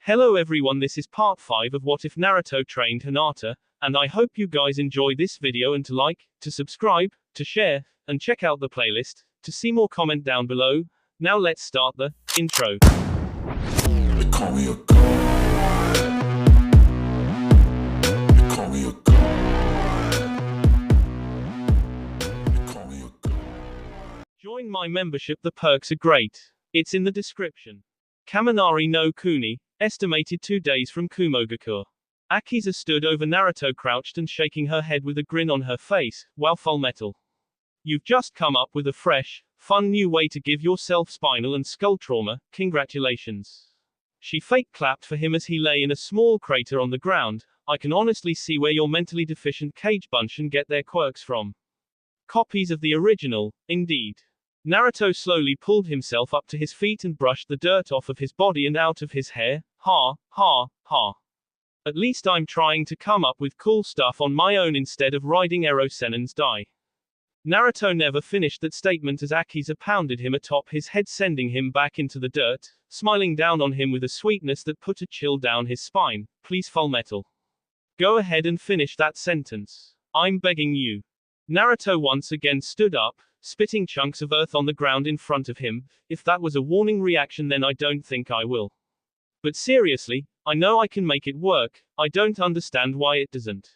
Hello everyone, this is part 5 of What If Naruto Trained Hinata, and I hope you guys enjoy this video and to like, to subscribe, to share, and check out the playlist, to see more comment down below. Now let's start the intro. They call me a god. They call me a god. They call me a god. Join my membership, the perks are great. It's in the description. Kaminari no Kuni, estimated 2 days from Kumogakur. Akiza stood over Naruto crouched and shaking her head with a grin on her face. Wow, Fullmetal. You've just come up with a fresh, fun new way to give yourself spinal and skull trauma, congratulations. She fake clapped for him as he lay in a small crater on the ground. I can honestly see where your mentally deficient cage bunch and get their quirks from. Copies of the original, indeed. Naruto slowly pulled himself up to his feet and brushed the dirt off of his body and out of his hair. Ha, ha, ha. At least I'm trying to come up with cool stuff on my own instead of riding Ero Senen's die. Naruto never finished that statement as Akiza pounded him atop his head, sending him back into the dirt, smiling down on him with a sweetness that put a chill down his spine. Please, Fullmetal. Go ahead and finish that sentence. I'm begging you. Naruto once again stood up, spitting chunks of earth on the ground in front of him. If that was a warning reaction, then I don't think I will. But seriously, I know I can make it work. I don't understand why it doesn't.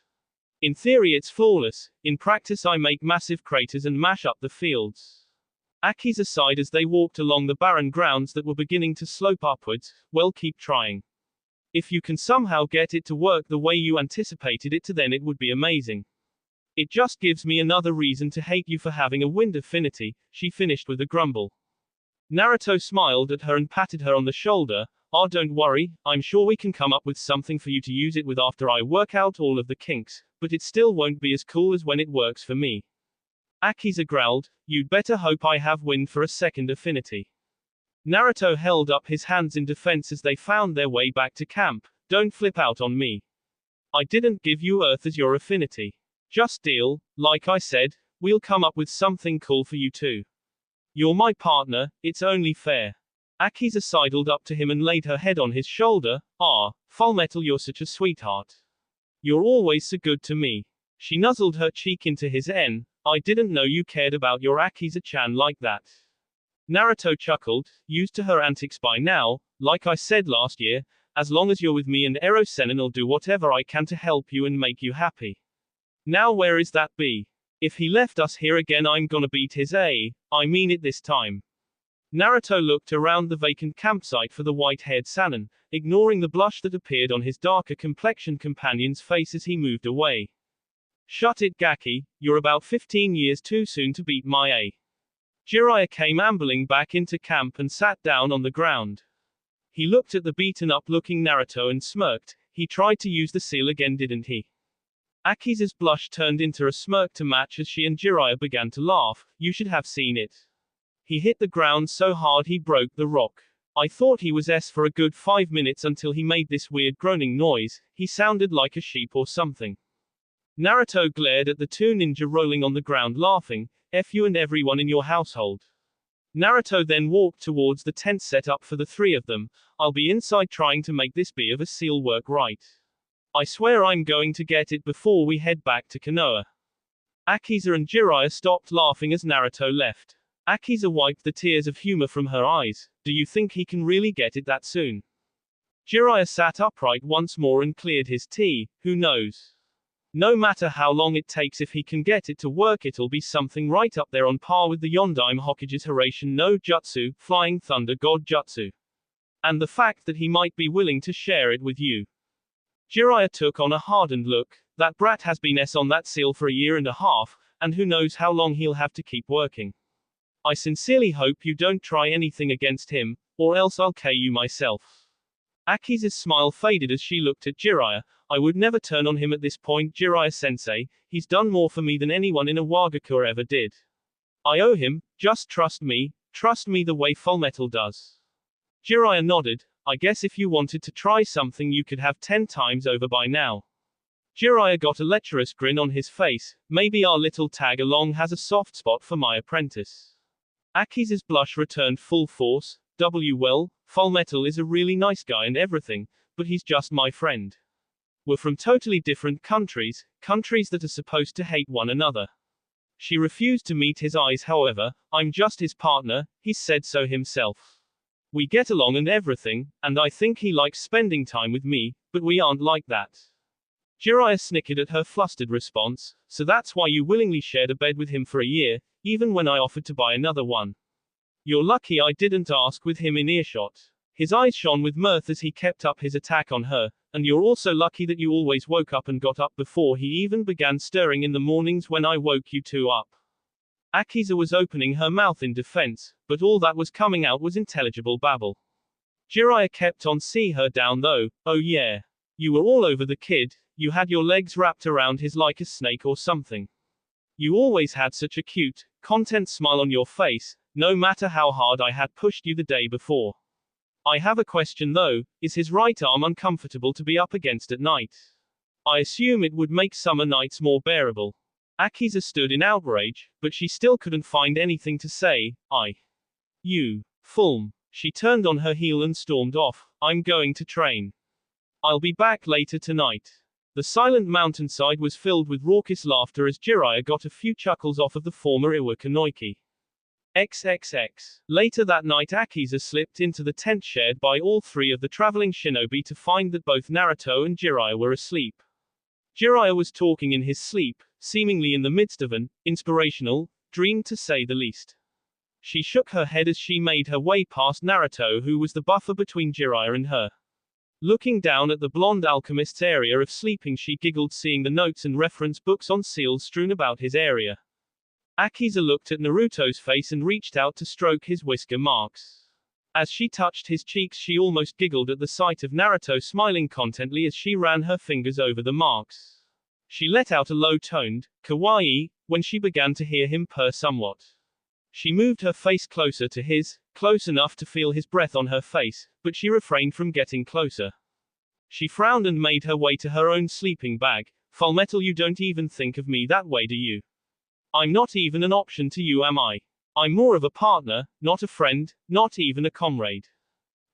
In theory it's flawless, in practice I make massive craters and mash up the fields. Akiza sighed as they walked along the barren grounds that were beginning to slope upwards. Well, keep trying. If you can somehow get it to work the way you anticipated it to, then it would be amazing. It just gives me another reason to hate you for having a wind affinity, she finished with a grumble. Naruto smiled at her and patted her on the shoulder. Ah, don't worry, I'm sure we can come up with something for you to use it with after I work out all of the kinks, but it still won't be as cool as when it works for me. Akiza growled, you'd better hope I have wind for a second affinity. Naruto held up his hands in defense as they found their way back to camp. Don't flip out on me. I didn't give you earth as your affinity. Just deal, like I said, we'll come up with something cool for you too. You're my partner, it's only fair. Akiza sidled up to him and laid her head on his shoulder. Ah, Fullmetal, you're such a sweetheart. You're always so good to me. She nuzzled her cheek into his I didn't know you cared about your Akiza-chan like that. Naruto chuckled, used to her antics by now. Like I said last year, as long as you're with me and Ero Senen, I'll do whatever I can to help you and make you happy. Now where is that bee? If he left us here again, I'm gonna beat his I mean it this time. Naruto looked around the vacant campsite for the white-haired Sanin, ignoring the blush that appeared on his darker complexioned companion's face as he moved away. Shut it, Gaki, you're about 15 years too soon to beat my A. Jiraiya came ambling back into camp and sat down on the ground. He looked at the beaten-up looking Naruto and smirked. He tried to use the seal again, didn't he? Akiza's blush turned into a smirk to match as she and Jiraiya began to laugh. You should have seen it. He hit the ground so hard he broke the rock. I thought he was S for a good 5 minutes until he made this weird groaning noise. He sounded like a sheep or something. Naruto glared at the two ninja rolling on the ground laughing. F you and everyone in your household. Naruto then walked towards the tent set up for the three of them. I'll be inside trying to make this bee of a seal work right. I swear I'm going to get it before we head back to Konoha. Akiza and Jiraiya stopped laughing as Naruto left. Akiza wiped the tears of humor from her eyes. Do you think he can really get it that soon? Jiraiya sat upright once more and cleared his tea. Who knows? No matter how long it takes, if he can get it to work, it'll be something right up there on par with the Yondaime Hokage's Hiraishin no Jutsu, Flying Thunder God Jutsu. And the fact that he might be willing to share it with you. Jiraiya took on a hardened look. That brat has been S on that seal for a year and a half, and who knows how long he'll have to keep working. I sincerely hope you don't try anything against him, or else I'll KO you myself. Akiza's smile faded as she looked at Jiraiya. I would never turn on him at this point, Jiraiya-sensei. He's done more for me than anyone in a Wagakur ever did. I owe him, just trust me the way Fullmetal does. Jiraiya nodded. I guess if you wanted to try something you could have 10 times over by now. Jiraiya got a lecherous grin on his face. Maybe our little tag-along has a soft spot for my apprentice. Akiza's blush returned full force. Well, Fullmetal is a really nice guy and everything, but he's just my friend. We're from totally different countries, countries that are supposed to hate one another. She refused to meet his eyes, however. I'm just his partner, he said so himself. We get along and everything, and I think he likes spending time with me, but we aren't like that. Jiraiya snickered at her flustered response. So that's why you willingly shared a bed with him for a year, even when I offered to buy another one. You're lucky I didn't ask with him in earshot. His eyes shone with mirth as he kept up his attack on her, and you're also lucky that you always woke up and got up before he even began stirring in the mornings when I woke you two up. Akiza was opening her mouth in defense, but all that was coming out was intelligible babble. Jiraiya kept on seeing her down though. Oh yeah. You were all over the kid, you had your legs wrapped around his like a snake or something. You always had such a cute, content smile on your face, no matter how hard I had pushed you the day before. I have a question though, is his right arm uncomfortable to be up against at night? I assume it would make summer nights more bearable. Akiza stood in outrage, but she still couldn't find anything to say. You. Fulm. She turned on her heel and stormed off. I'm going to train. I'll be back later tonight. The silent mountainside was filled with raucous laughter as Jiraiya got a few chuckles off of the former Iwakanoiki. XXX. Later that night Akiza slipped into the tent shared by all three of the traveling shinobi to find that both Naruto and Jiraiya were asleep. Jiraiya was talking in his sleep, seemingly in the midst of an inspirational dream to say the least. She shook her head as she made her way past Naruto, who was the buffer between Jiraiya and her. Looking down at the blonde alchemist's area of sleeping, she giggled seeing the notes and reference books on seals strewn about his area. Akiza looked at Naruto's face and reached out to stroke his whisker marks. As she touched his cheeks, she almost giggled at the sight of Naruto smiling contently as she ran her fingers over the marks. She let out a low-toned, kawaii, when she began to hear him purr somewhat. She moved her face closer to his, close enough to feel his breath on her face, but she refrained from getting closer. She frowned and made her way to her own sleeping bag. Fullmetal, you don't even think of me that way, do you? I'm not even an option to you, am I? I'm more of a partner, not a friend, not even a comrade.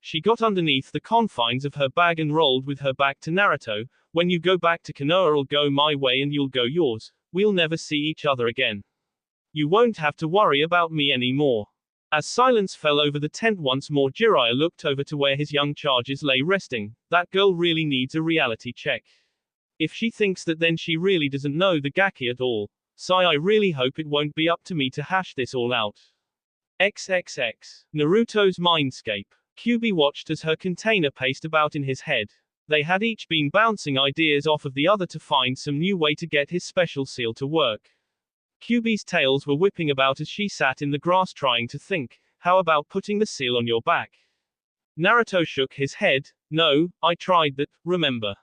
She got underneath the confines of her bag and rolled with her back to Naruto. When you go back to Konoha, I'll go my way and you'll go yours. We'll never see each other again. You won't have to worry about me anymore. As silence fell over the tent once more, Jiraiya looked over to where his young charges lay resting. That girl really needs a reality check. If she thinks that, then she really doesn't know the Gaki at all. Sigh, I really hope it won't be up to me to hash this all out. XXX. Naruto's mindscape. Kyuubi watched as her container paced about in his head. They had each been bouncing ideas off of the other to find some new way to get his special seal to work. Kyuubi's tails were whipping about as she sat in the grass trying to think. How about putting the seal on your back? Naruto shook his head. No, I tried that, remember?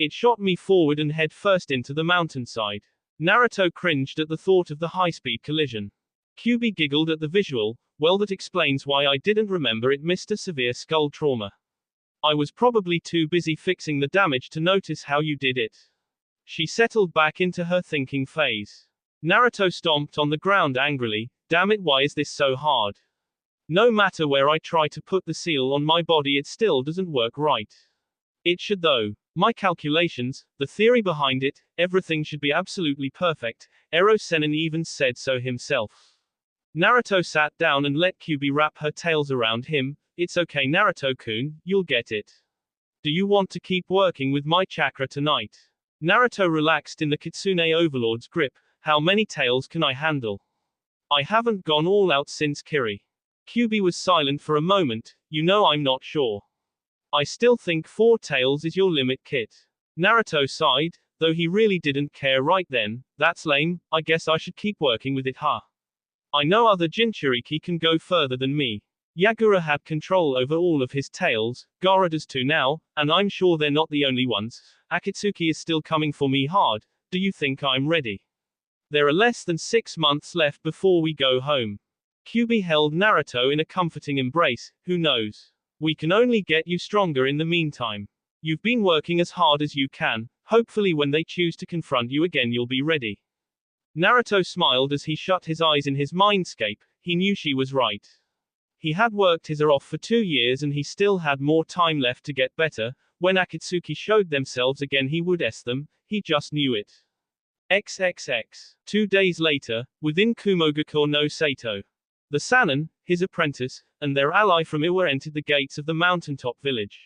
It shot me forward and head first into the mountainside. Naruto cringed at the thought of the high-speed collision. Kyuubi giggled at the visual. Well, that explains why I didn't remember it, Mr. Severe Skull Trauma. I was probably too busy fixing the damage to notice how you did it. She settled back into her thinking phase. Naruto stomped on the ground angrily. Damn it, why is this so hard? No matter where I try to put the seal on my body, it still doesn't work right. It should though. My calculations, the theory behind it, everything should be absolutely perfect. Ero Sennin even said so himself. Naruto sat down and let Kyuubi wrap her tails around him. It's okay, Naruto-kun, you'll get it. Do you want to keep working with my chakra tonight? Naruto relaxed in the Kitsune Overlord's grip. How many tails can I handle? I haven't gone all out since Kiri. Kyuubi was silent for a moment. You know, I'm not sure. I still think 4 tails is your limit, Kit. Naruto sighed, though he really didn't care right then. That's lame, I guess I should keep working with it, huh? I know other Jinchuriki can go further than me. Yagura had control over all of his tails, Gaara does too now, and I'm sure they're not the only ones. Akatsuki is still coming for me hard. Do you think I'm ready? There are less than 6 months left before we go home. Kyuubi held Naruto in a comforting embrace. Who knows? We can only get you stronger in the meantime. You've been working as hard as you can. Hopefully when they choose to confront you again, you'll be ready. Naruto smiled as he shut his eyes in his mindscape. He knew she was right. He had worked his ass off for 2 years and he still had more time left to get better. When Akatsuki showed themselves again he would S them, he just knew it. XXX. 2 days later, within Kumogakure no Sato. The Sannin, his apprentice, and their ally from Iwa entered the gates of the mountaintop village.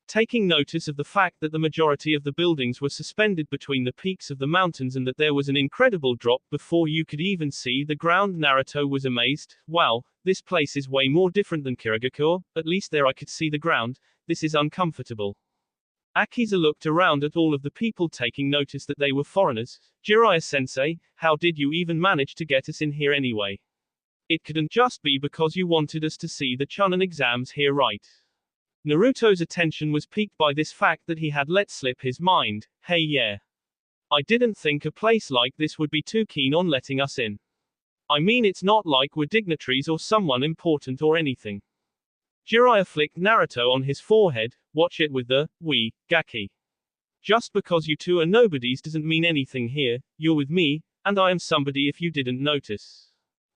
Taking notice of the fact that the majority of the buildings were suspended between the peaks of the mountains and that there was an incredible drop before you could even see the ground, Naruto was amazed. Wow, this place is way more different than Kirigakure, at least there I could see the ground, this is uncomfortable. Akiza looked around at all of the people taking notice that they were foreigners. Jiraiya-sensei, how did you even manage to get us in here anyway? It couldn't just be because you wanted us to see the Chunin exams here, right? Naruto's attention was piqued by this fact that he had let slip his mind. Hey yeah. I didn't think a place like this would be too keen on letting us in. I mean, it's not like we're dignitaries or someone important or anything. Jiraiya flicked Naruto on his forehead. Watch it with the we, Gaki. Just because you two are nobodies doesn't mean anything here. You're with me, and I am somebody if you didn't notice.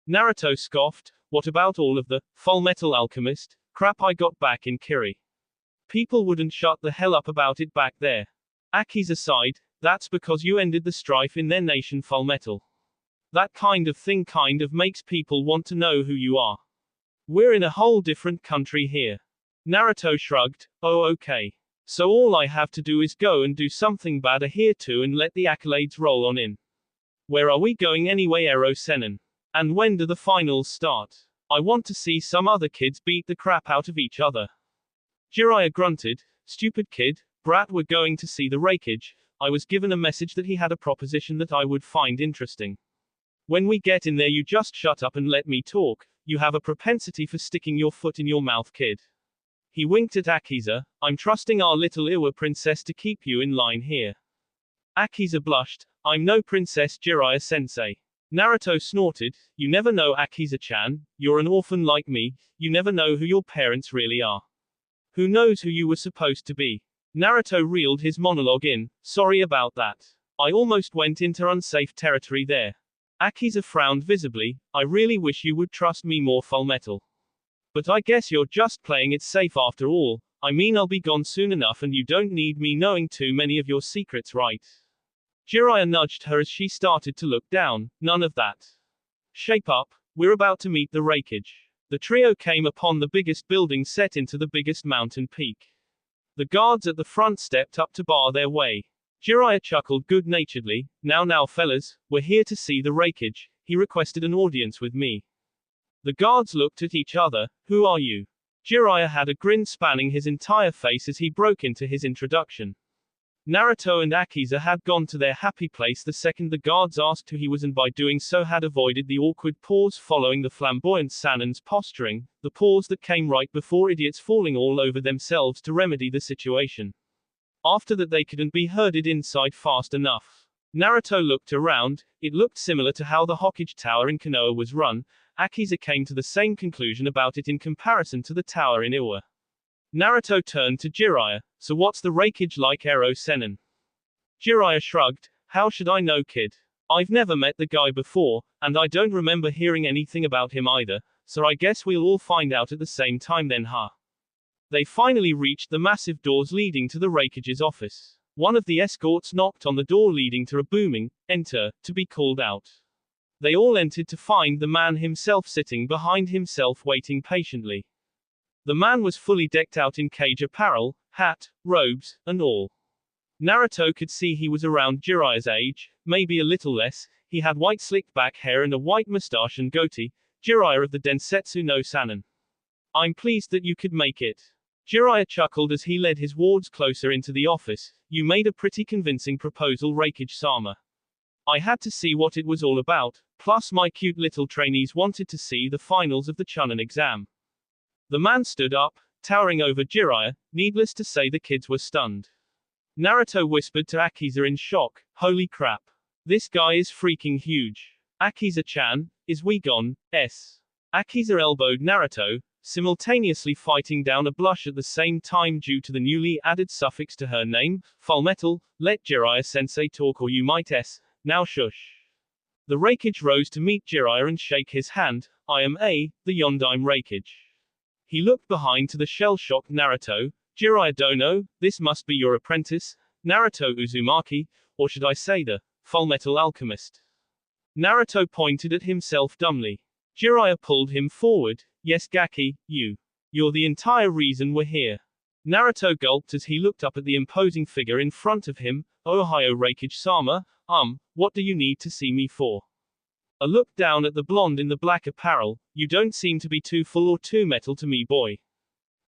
Naruto scoffed. What about all of the Fullmetal Alchemist crap I got back in Kiri? People wouldn't shut the hell up about it back there. Akiza sighed. That's because you ended the strife in their nation, Fullmetal. That kind of thing kind of makes people want to know who you are. We're in a whole different country here. Naruto shrugged. Oh okay. So all I have to do is go and do something bad here too and let the accolades roll on in. Where are we going anyway, Ero Sennin? And when do the finals start? I want to see some other kids beat the crap out of each other. Jiraiya grunted. Stupid kid, brat, we're going to see the Raikage. I was given a message that he had a proposition that I would find interesting. When we get in there you just shut up and let me talk. You have a propensity for sticking your foot in your mouth, kid. He winked at Akiza. I'm trusting our little Iwa princess to keep you in line here. Akiza blushed. I'm no princess, Jiraiya-sensei. Naruto snorted. You never know, Akiza-chan. You're an orphan like me. You never know who your parents really are. Who knows who you were supposed to be? Naruto reeled his monologue in. Sorry about that. I almost went into unsafe territory there. Akiza frowned visibly. I really wish you would trust me more, Fullmetal. But I guess you're just playing it safe after all. I mean, I'll be gone soon enough and you don't need me knowing too many of your secrets, right? Jiraiya nudged her as she started to look down. None of that. Shape up. We're about to meet the Raikage. The trio came upon the biggest building set into the biggest mountain peak. The guards at the front stepped up to bar their way. Jiraiya chuckled good-naturedly. Now fellas, we're here to see the Raikage. He requested an audience with me. The guards looked at each other. Who are you? Jiraiya had a grin spanning his entire face as he broke into his introduction. Naruto and Akiza had gone to their happy place the second the guards asked who he was, and by doing so had avoided the awkward pause following the flamboyant Sannin's posturing, the pause that came right before idiots falling all over themselves to remedy the situation. After that they couldn't be herded inside fast enough. Naruto looked around. It looked similar to how the Hokage Tower in Konoha was run. Akiza came to the same conclusion about it in comparison to the tower in Iwa. Naruto turned to Jiraiya. So what's the Raikage like, Ero Sennin? Jiraiya shrugged. How should I know, kid? I've never met the guy before, and I don't remember hearing anything about him either, so I guess we'll all find out at the same time then, huh? They finally reached the massive doors leading to the Raikage's office. One of the escorts knocked on the door leading to a booming, enter, to be called out. They all entered to find the man himself sitting behind himself waiting patiently. The man was fully decked out in Kage apparel, hat, robes, and all. Naruto could see he was around Jiraiya's age, maybe a little less. He had white slicked back hair and a white mustache and goatee. Jiraiya of the Densetsu no Sannin. I'm pleased that you could make it. Jiraiya chuckled as he led his wards closer into the office. You made a pretty convincing proposal, Raikage-sama. I had to see what it was all about, plus my cute little trainees wanted to see the finals of the Chunin exam. The man stood up, towering over Jiraiya. Needless to say the kids were stunned. Naruto whispered to Akiza in shock. Holy crap. This guy is freaking huge. Akiza-chan, is we gone? S. Akiza elbowed Naruto, simultaneously fighting down a blush at the same time due to the newly added suffix to her name, Fullmetal. Let Jiraiya-sensei talk or you might S. Now shush. The Raikage rose to meet Jiraiya and shake his hand. I am the Yondaime Raikage. He looked behind to the shell-shocked Naruto. Jiraiya Dono, this must be your apprentice, Naruto Uzumaki, or should I say the Fullmetal Alchemist. Naruto pointed at himself dumbly. Jiraiya pulled him forward. Yes Gaki, you're the entire reason we're here. Naruto gulped as he looked up at the imposing figure in front of him. Ohio Reikage-sama, what do you need to see me for? A look down at the blonde in the black apparel. You don't seem to be too full or too metal to me boy.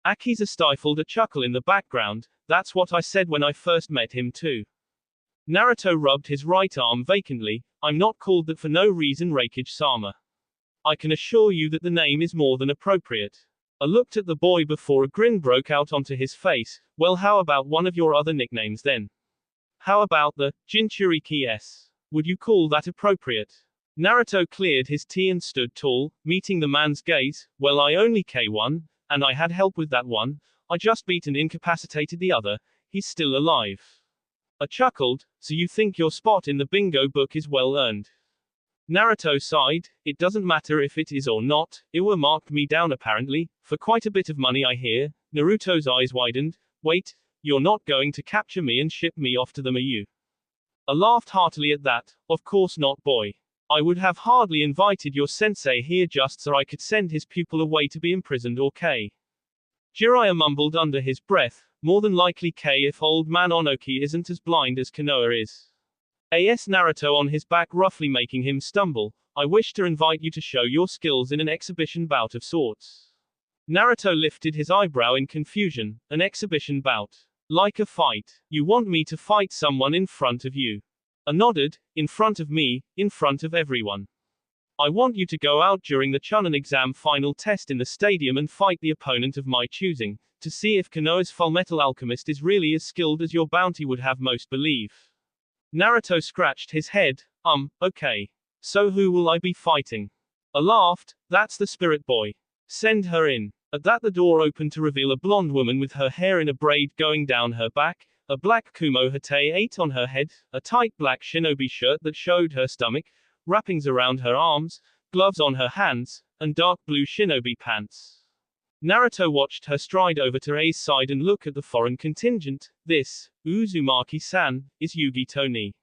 Akiza stifled a chuckle in the background. That's what I said when I first met him too. Naruto rubbed his right arm vacantly. I'm not called that for no reason Reikage-sama. I can assure you that the name is more than appropriate. I looked at the boy before a grin broke out onto his face. Well, how about one of your other nicknames then? How about the Jinchuriki S? Would you call that appropriate? Naruto cleared his tea and stood tall, meeting the man's gaze. Well, I only K1, and I had help with that one. I just beat and incapacitated the other. He's still alive. I chuckled. So you think your spot in the bingo book is well earned? Naruto sighed. It doesn't matter if it is or not. Iwa marked me down apparently, for quite a bit of money I hear. Naruto's eyes widened. Wait, you're not going to capture me and ship me off to them, are you? I laughed heartily at that. Of course not boy. I would have hardly invited your sensei here just so I could send his pupil away to be imprisoned or K. Jiraiya mumbled under his breath. More than likely K if old man Onoki isn't as blind as Konoha is. As Naruto on his back roughly making him stumble. I wish to invite you to show your skills in an exhibition bout of sorts. Naruto lifted his eyebrow in confusion. An exhibition bout? Like a fight? You want me to fight someone in front of you? I nodded. In front of me, in front of everyone. I want you to go out during the Chunin exam final test in the stadium and fight the opponent of my choosing, to see if Konoha's Fullmetal Alchemist is really as skilled as your bounty would have most believe. Naruto scratched his head. Okay. So who will I be fighting? I laughed. That's the spirit boy. Send her in. At that the door opened to reveal a blonde woman with her hair in a braid going down her back, a black kumo hate 8 on her head, a tight black shinobi shirt that showed her stomach, wrappings around her arms, gloves on her hands, and dark blue shinobi pants. Naruto watched her stride over to A's side and look at the foreign contingent. This, Uzumaki-san, is Yugito ni.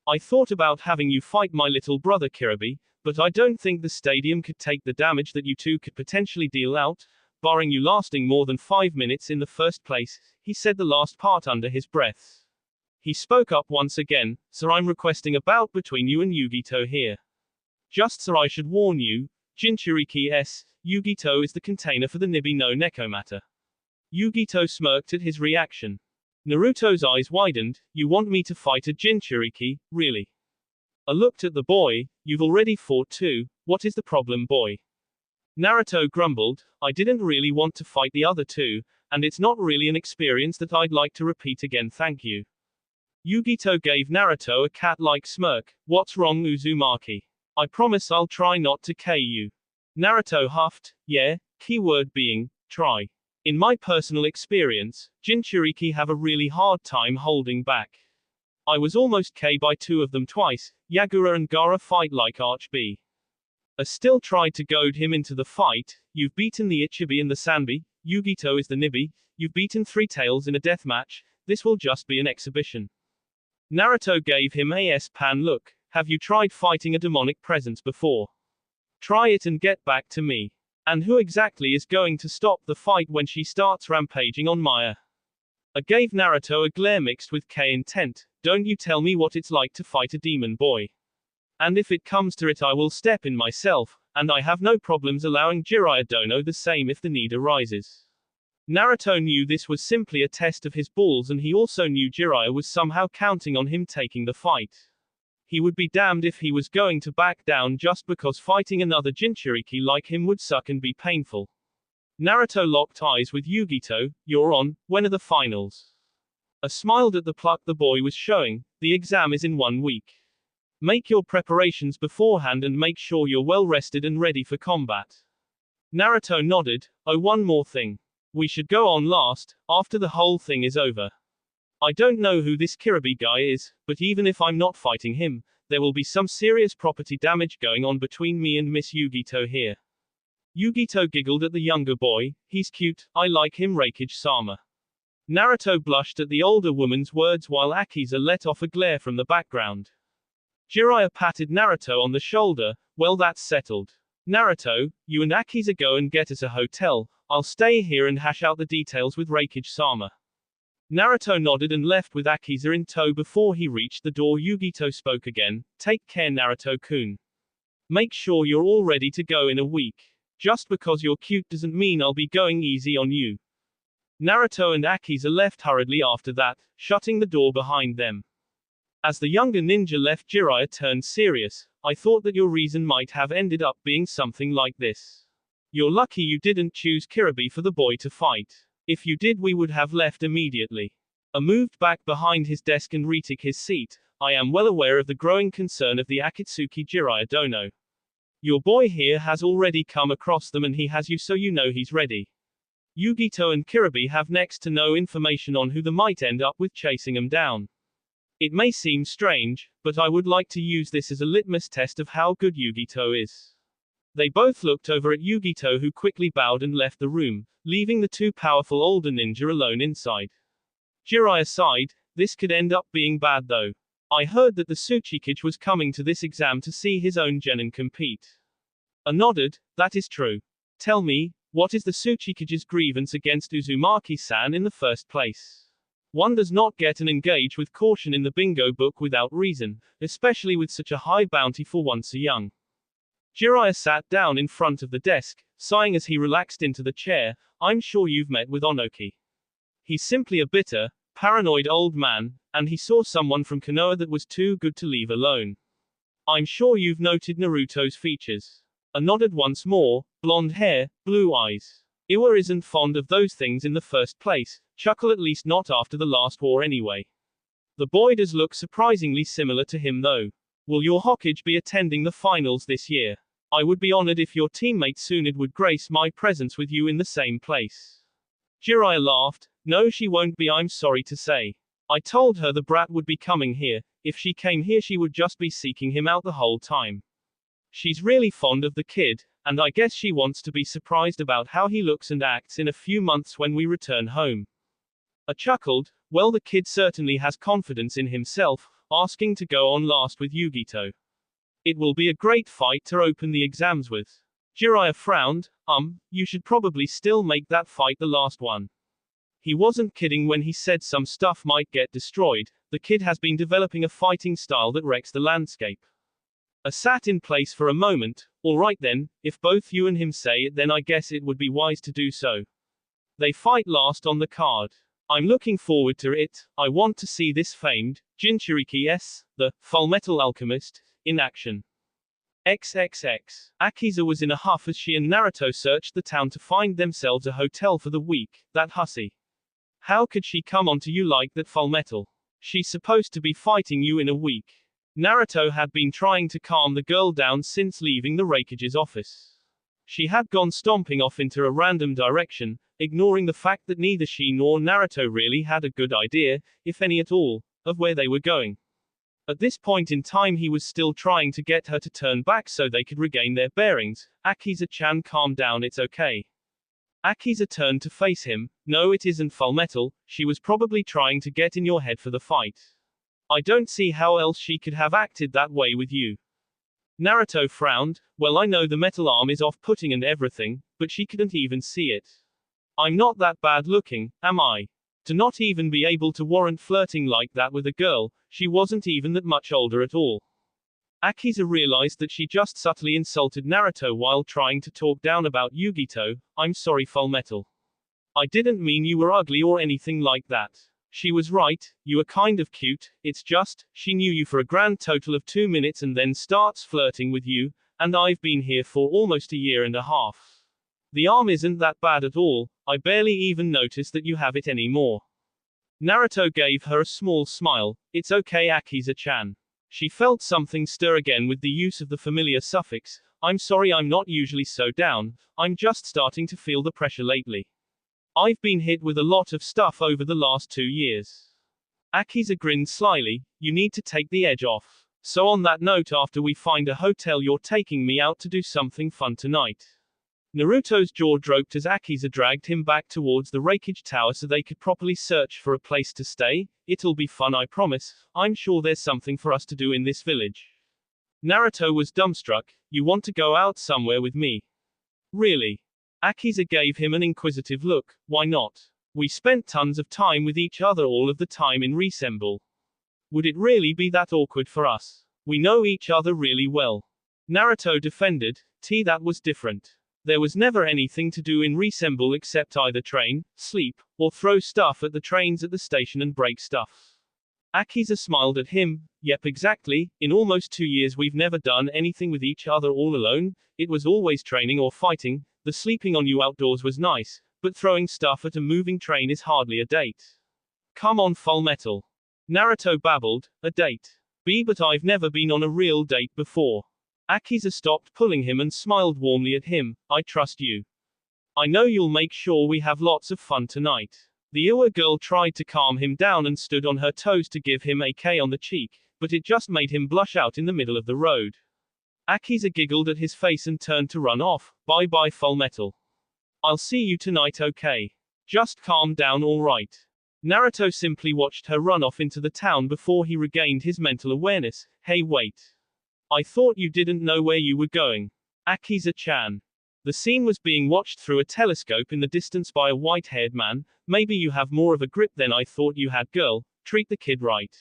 I thought about having you fight my little brother Kiribi, but I don't think the stadium could take the damage that you two could potentially deal out, barring you lasting more than 5 minutes in the first place. He said the last part under his breath. He spoke up once again. So I'm requesting a bout between you and Yugito here. Just so I should warn you, Jinchuriki S. Yugito is the container for the Nibi no Nekomata. Yugito smirked at his reaction. Naruto's eyes widened. You want me to fight a Jinchuriki, really? I looked at the boy. You've already fought two. What is the problem, boy? Naruto grumbled. I didn't really want to fight the other two, and it's not really an experience that I'd like to repeat again, thank you. Yugito gave Naruto a cat-like smirk. What's wrong, Uzumaki? I promise I'll try not to K you. Naruto huffed. Yeah, keyword being, try. In my personal experience, Jinchuriki have a really hard time holding back. I was almost K by two of them twice. Yagura and Gaara fight like Arch B. I still tried to goad him into the fight. You've beaten the Ichibi and the Sanbi, Yugito is the Nibi, you've beaten Three Tails in a deathmatch, this will just be an exhibition. Naruto gave him a pan look. Have you tried fighting a demonic presence before? Try it and get back to me. And who exactly is going to stop the fight when she starts rampaging on Maya? I gave Naruto a glare mixed with K intent. Don't you tell me what it's like to fight a demon boy. And if it comes to it I will step in myself, and I have no problems allowing Jiraiya Dono the same if the need arises. Naruto knew this was simply a test of his balls and he also knew Jiraiya was somehow counting on him taking the fight. He would be damned if he was going to back down just because fighting another Jinchuriki like him would suck and be painful. Naruto locked eyes with Yugito. You're on, when are the finals? I smiled at the pluck the boy was showing. The exam is in 1 week. Make your preparations beforehand and make sure you're well rested and ready for combat. Naruto nodded. Oh, one more thing. We should go on last, after the whole thing is over. I don't know who this Kiribi guy is, but even if I'm not fighting him, there will be some serious property damage going on between me and Miss Yugito here. Yugito giggled at the younger boy. He's cute, I like him, Reikage-sama. Naruto blushed at the older woman's words while Akiza let off a glare from the background. Jiraiya patted Naruto on the shoulder. Well, that's settled. Naruto, you and Akiza go and get us a hotel. I'll stay here and hash out the details with Reikage-sama. Naruto nodded and left with Akiza in tow. Before he reached the door, Yugito spoke again. Take care, Naruto-kun. Make sure you're all ready to go in a week. Just because you're cute doesn't mean I'll be going easy on you. Naruto and Akiza left hurriedly after that, shutting the door behind them. As the younger ninja left, Jiraiya turned serious. I thought that your reason might have ended up being something like this. You're lucky you didn't choose Kiribi for the boy to fight. If you did, we would have left immediately. Moved back behind his desk and retook his seat. I am well aware of the growing concern of the Akatsuki Jiraiya Dono. Your boy here has already come across them and he has you, so you know he's ready. Yugito and Kiribi have next to no information on who they might end up with chasing him down. It may seem strange, but I would like to use this as a litmus test of how good Yugito is. They both looked over at Yugito, who quickly bowed and left the room, leaving the two powerful older ninja alone inside. Jiraiya sighed. This could end up being bad though. I heard that the Tsuchikage was coming to this exam to see his own genin compete. Nodded. That is true. Tell me, what is the Tsuchikage's grievance against Uzumaki-san in the first place? One does not get and engage with caution in the bingo book without reason, especially with such a high bounty for one so young. Jiraiya sat down in front of the desk, sighing as he relaxed into the chair. I'm sure you've met with Onoki. He's simply a bitter, paranoid old man, and he saw someone from Konoha that was too good to leave alone. I'm sure you've noted Naruto's features. Nodded once more. Blonde hair, blue eyes. Iwa isn't fond of those things in the first place. Chuckle, at least not after the last war anyway. The boy does look surprisingly similar to him though. Will your Hokage be attending the finals this year? I would be honored if your teammate Tsunade would grace my presence with you in the same place. Jiraiya laughed. No, she won't be, I'm sorry to say. I told her the brat would be coming here. If she came here she would just be seeking him out the whole time. She's really fond of the kid, and I guess she wants to be surprised about how he looks and acts in a few months when we return home. I chuckled. Well, the kid certainly has confidence in himself, asking to go on last with Yugito. It will be a great fight to open the exams with. Jiraiya frowned. You should probably still make that fight the last one. He wasn't kidding when he said some stuff might get destroyed. The kid has been developing a fighting style that wrecks the landscape. I sat in place for a moment. Alright then, if both you and him say it, then I guess it would be wise to do so. They fight last on the card. I'm looking forward to it. I want to see this famed Jinchuriki S, the Fullmetal Alchemist, in action. XXX. Akiza was in a huff as she and Naruto searched the town to find themselves a hotel for the week. That hussy. How could she come onto you like that, Fullmetal? She's supposed to be fighting you in a week. Naruto had been trying to calm the girl down since leaving the Reikage's office. She had gone stomping off into a random direction, ignoring the fact that neither she nor Naruto really had a good idea, if any at all, of where they were going. At this point in time he was still trying to get her to turn back so they could regain their bearings. Akiza-chan, calm down, it's okay. Akiza turned to face him. No, it isn't, Fullmetal. She was probably trying to get in your head for the fight. I don't see how else she could have acted that way with you. Naruto frowned. Well, I know the metal arm is off-putting and everything, but she couldn't even see it. I'm not that bad looking, am I? To not even be able to warrant flirting like that with a girl, she wasn't even that much older at all. Akiza realized that she just subtly insulted Naruto while trying to talk down about Yugito. I'm sorry, Fullmetal. I didn't mean you were ugly or anything like that. She was right, you were kind of cute, it's just, she knew you for a grand total of 2 minutes and then starts flirting with you, and I've been here for almost a year and a half. The arm isn't that bad at all, I barely even noticed that you have it anymore. Naruto gave her a small smile. It's okay, Akiza-chan. She felt something stir again with the use of the familiar suffix. I'm sorry, I'm not usually so down, I'm just starting to feel the pressure lately. I've been hit with a lot of stuff over the last 2 years. Akiza grinned slyly. You need to take the edge off. So on that note, after we find a hotel, you're taking me out to do something fun tonight. Naruto's jaw dropped as Akiza dragged him back towards the Raikage Tower so they could properly search for a place to stay. It'll be fun, I promise. I'm sure there's something for us to do in this village. Naruto was dumbstruck. You want to go out somewhere with me? Really? Akiza gave him an inquisitive look. Why not? We spent tons of time with each other all of the time in Resemble. Would it really be that awkward for us? We know each other really well. Naruto defended. That was different. There was never anything to do in Resemble except either train, sleep, or throw stuff at the trains at the station and break stuff. Akiza smiled at him. Yep, exactly. In almost 2 years we've never done anything with each other all alone. It was always training or fighting. The sleeping on you outdoors was nice, but throwing stuff at a moving train is hardly a date. Come on, Fullmetal. Naruto babbled. A date. But I've never been on a real date before. Akiza stopped pulling him and smiled warmly at him. I trust you. I know you'll make sure we have lots of fun tonight. The Iwa girl tried to calm him down and stood on her toes to give him a K on the cheek, but it just made him blush out in the middle of the road. Akiza giggled at his face and turned to run off. Bye bye, Fullmetal. I'll see you tonight, okay? Just calm down, alright? Naruto simply watched her run off into the town before he regained his mental awareness. Hey, wait. I thought you didn't know where you were going. Akiza-chan. The scene was being watched through a telescope in the distance by a white-haired man. Maybe you have more of a grip than I thought you had, girl. Treat the kid right.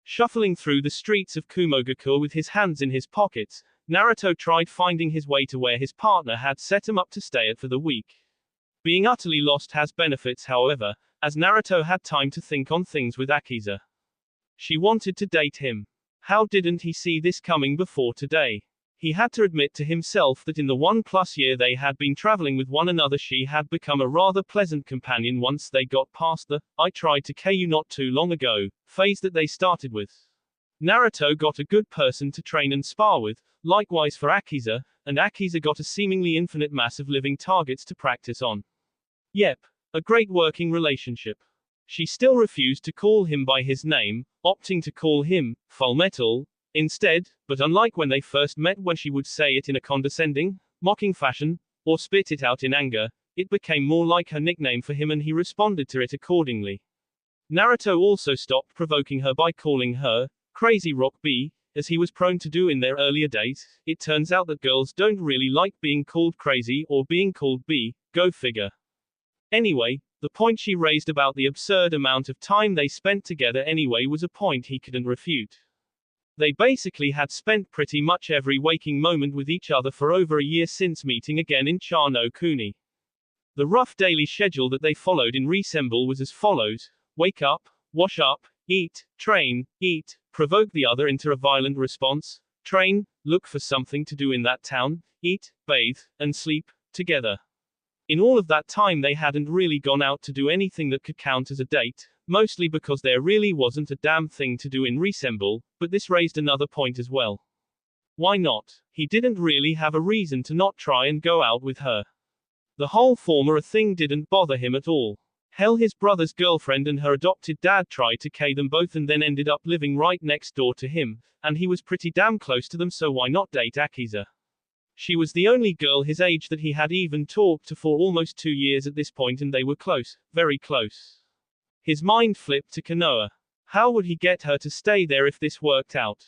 Shuffling through the streets of Kumogakure with his hands in his pockets, Naruto tried finding his way to where his partner had set him up to stay at for the week. Being utterly lost has benefits, however, as Naruto had time to think on things with Akiza. She wanted to date him. How didn't he see this coming before today? He had to admit to himself that in the 1+ year they had been traveling with one another she had become a rather pleasant companion once they got past the "I tried to K you not too long ago" phase that they started with. Naruto got a good person to train and spar with, likewise for Akiza, and Akiza got a seemingly infinite mass of living targets to practice on. Yep, a great working relationship. She still refused to call him by his name, opting to call him Fullmetal instead, but unlike when they first met when she would say it in a condescending, mocking fashion, or spit it out in anger, it became more like her nickname for him and he responded to it accordingly. Naruto also stopped provoking her by calling her Crazy Rock B, as he was prone to do in their earlier days. It turns out that girls don't really like being called crazy or being called B, go figure. Anyway, the point she raised about the absurd amount of time they spent together anyway was a point he couldn't refute. They basically had spent pretty much every waking moment with each other for over a year since meeting again in Cha no Kuni. The rough daily schedule that they followed in Resemble was as follows: wake up, wash up, eat, train, eat, provoke the other into a violent response, train, look for something to do in that town, eat, bathe, and sleep, together. In all of that time they hadn't really gone out to do anything that could count as a date, mostly because there really wasn't a damn thing to do in Resemble, but this raised another point as well. Why not? He didn't really have a reason to not try and go out with her. The whole former thing didn't bother him at all. Hell, his brother's girlfriend and her adopted dad tried to K them both and then ended up living right next door to him, and he was pretty damn close to them, so why not date Akiza? She was the only girl his age that he had even talked to for almost 2 years at this point, and they were close, very close. His mind flipped to Konoha. How would he get her to stay there if this worked out?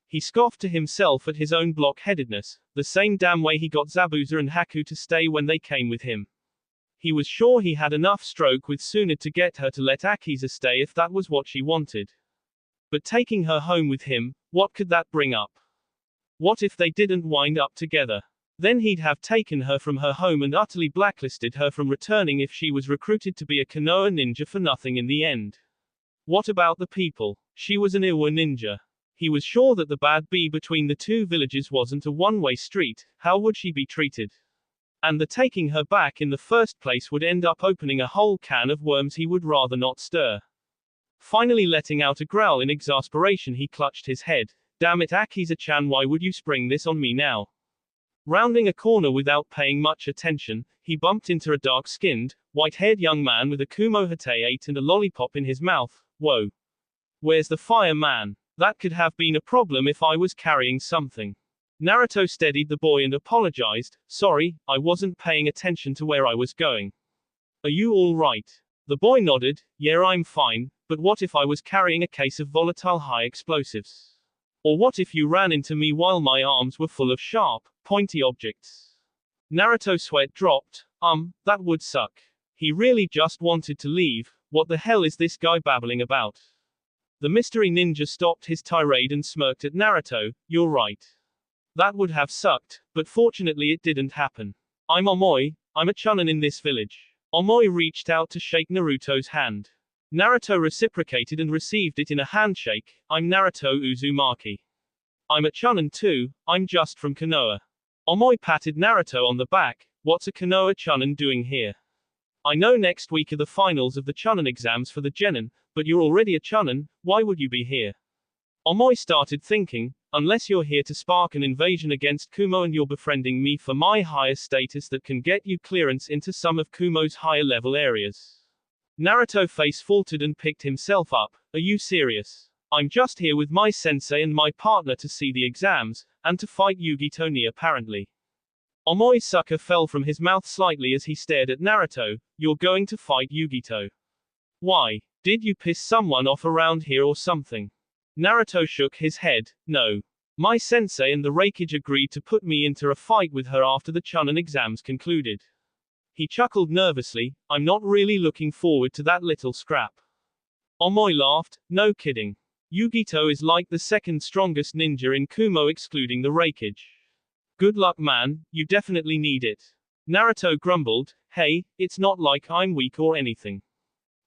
He scoffed to himself at his own blockheadedness, the same damn way he got Zabuza and Haku to stay when they came with him. He was sure he had enough stroke with Tsunade to get her to let Akiza stay if that was what she wanted. But taking her home with him, what could that bring up? What if they didn't wind up together? Then he'd have taken her from her home and utterly blacklisted her from returning if she was recruited to be a Konoha ninja for nothing in the end. What about the people? She was an Iwa ninja. He was sure that the bad bee between the two villages wasn't a one-way street. How would she be treated? And the taking her back in the first place would end up opening a whole can of worms he would rather not stir. Finally letting out a growl in exasperation, he clutched his head. Damn it, Akiza-chan, why would you spring this on me now? Rounding a corner without paying much attention, he bumped into a dark-skinned, white-haired young man with a kumohate 8 and a lollipop in his mouth. Whoa. Where's the fire, man? That could have been a problem if I was carrying something. Naruto steadied the boy and apologized. Sorry, I wasn't paying attention to where I was going. Are you all right? The boy nodded. Yeah, I'm fine, but what if I was carrying a case of volatile high explosives? Or what if you ran into me while my arms were full of sharp, pointy objects? Naruto's sweat dropped. That would suck. He really just wanted to leave. What the hell is this guy babbling about? The mystery ninja stopped his tirade and smirked at Naruto. You're right. That would have sucked, but fortunately it didn't happen. I'm Omoi, I'm a chunin in this village. Omoi reached out to shake Naruto's hand. Naruto reciprocated and received it in a handshake. I'm Naruto Uzumaki. I'm a chunin too, I'm just from Konoha. Omoi patted Naruto on the back. What's a Konoha chunin doing here? I know next week are the finals of the chunin exams for the genin, but you're already a chunin, why would you be here? Omoi started thinking, unless you're here to spark an invasion against Kumo and you're befriending me for my higher status that can get you clearance into some of Kumo's higher level areas. Naruto's face faltered and picked himself up. Are you serious? I'm just here with my sensei and my partner to see the exams, and to fight Yugito Ni apparently. Omoi's sucker fell from his mouth slightly as he stared at Naruto. You're going to fight Yugito? Why? Did you piss someone off around here or something? Naruto shook his head. No. My sensei and the Raikage agreed to put me into a fight with her after the chunin exams concluded. He chuckled nervously. I'm not really looking forward to that little scrap. Omoi laughed. No kidding. Yugito is like the second strongest ninja in Kumo excluding the Raikage. Good luck man, you definitely need it. Naruto grumbled. Hey, it's not like I'm weak or anything.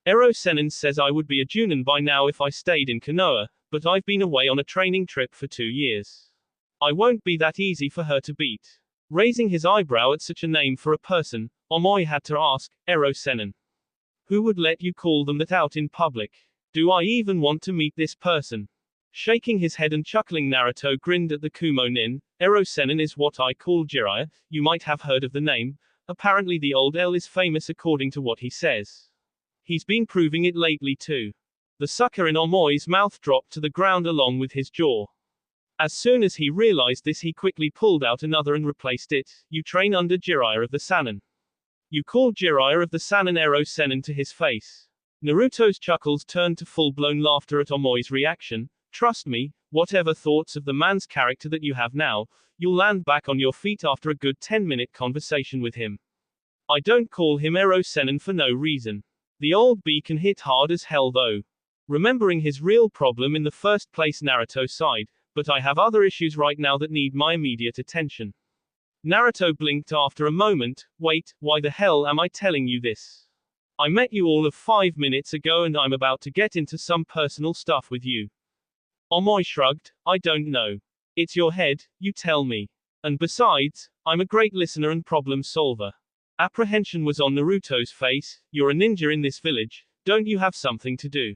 Ero Sennin says I would be a Junin by now if I stayed in Konoha, but I've been away on a training trip for 2 years. I won't be that easy for her to beat. Raising his eyebrow at such a name for a person, Omoi had to ask, Ero Sennin. Who would let you call them that out in public? Do I even want to meet this person? Shaking his head and chuckling, Naruto grinned at the Kumo nin. Ero Sennin is what I call Jiraiya, you might have heard of the name. Apparently the old L is famous according to what he says. He's been proving it lately too. The sucker in Omoi's mouth dropped to the ground along with his jaw. As soon as he realized this he quickly pulled out another and replaced it. You train under Jiraiya of the Sannin. You call Jiraiya of the Sannin Ero Sennin to his face. Naruto's chuckles turned to full-blown laughter at Omoi's reaction. Trust me, whatever thoughts of the man's character that you have now, you'll land back on your feet after a good 10-minute conversation with him. I don't call him Ero Sennin for no reason. The old B can hit hard as hell though. Remembering his real problem in the first place, Naruto sighed, but I have other issues right now that need my immediate attention. Naruto blinked after a moment. Wait, why the hell am I telling you this? I met you all of 5 minutes ago and I'm about to get into some personal stuff with you. Omoi shrugged. I don't know. It's your head, you tell me. And besides, I'm a great listener and problem solver. Apprehension was on Naruto's face. You're a ninja in this village, don't you have something to do?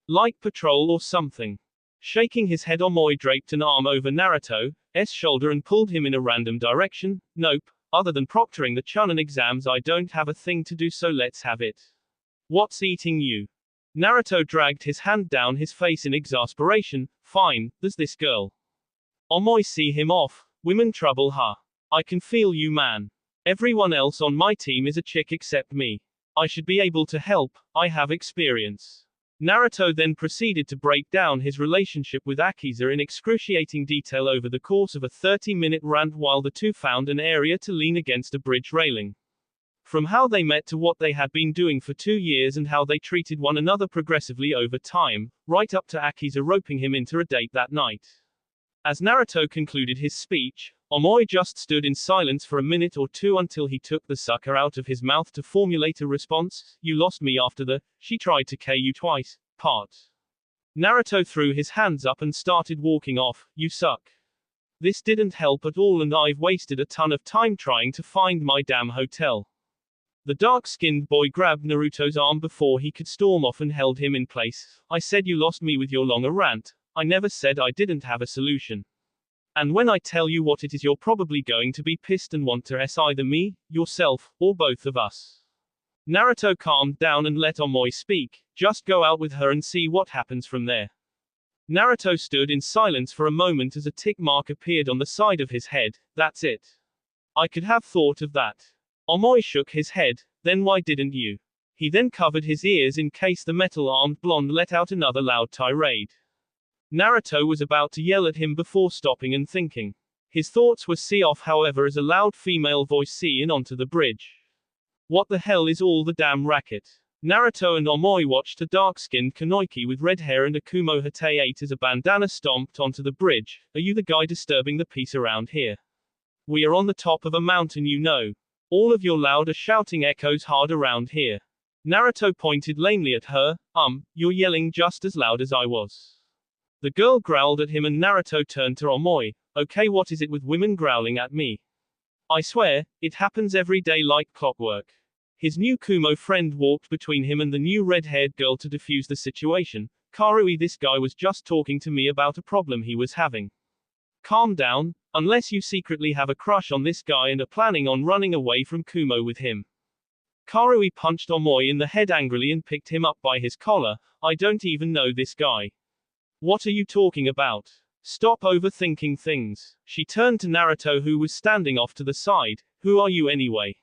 Like patrol or something? Shaking his head, Omoi draped an arm over Naruto's shoulder and pulled him in a random direction. Nope, other than proctoring the chunin exams I don't have a thing to do, so let's have it. What's eating you? Naruto dragged his hand down his face in exasperation. Fine, there's this girl. Omoi see him off. Women trouble, huh? I can feel you man. Everyone else on my team is a chick except me. I should be able to help, I have experience. Naruto then proceeded to break down his relationship with Akiza in excruciating detail over the course of a 30-minute rant while the two found an area to lean against a bridge railing. From how they met to what they had been doing for 2 years and how they treated one another progressively over time, right up to Akiza roping him into a date that night. As Naruto concluded his speech, Omoi just stood in silence for a minute or two until he took the sucker out of his mouth to formulate a response. You lost me after the, she tried to K you twice, part. Naruto threw his hands up and started walking off. You suck. This didn't help at all and I've wasted a ton of time trying to find my damn hotel. The dark-skinned boy grabbed Naruto's arm before he could storm off and held him in place. I said you lost me with your longer rant. I never said I didn't have a solution. And when I tell you what it is, you're probably going to be pissed and want to either me, yourself, or both of us. Naruto calmed down and let Omoi speak. Just go out with her and see what happens from there. Naruto stood in silence for a moment as a tick mark appeared on the side of his head. That's it. I could have thought of that. Omoi shook his head. Then why didn't you? He then covered his ears in case the metal-armed blonde let out another loud tirade. Naruto was about to yell at him before stopping and thinking. His thoughts were see off however as a loud female voice see in onto the bridge. What the hell is all the damn racket? Naruto and Omoi watched a dark-skinned Kanoiki with red hair and a Kumo Hate ate as a bandana stomped onto the bridge. Are you the guy disturbing the peace around here? We are on the top of a mountain, you know. All of your louder shouting echoes hard around here. Naruto pointed lamely at her. You're yelling just as loud as I was. The girl growled at him and Naruto turned to Omoi. Okay, what is it with women growling at me? I swear, it happens every day like clockwork. His new Kumo friend walked between him and the new red-haired girl to defuse the situation. Karui, this guy was just talking to me about a problem he was having. Calm down, unless you secretly have a crush on this guy and are planning on running away from Kumo with him. Karui punched Omoi in the head angrily and picked him up by his collar. I don't even know this guy. What are you talking about? Stop overthinking things. She turned to Naruto who was standing off to the side. Who are you anyway?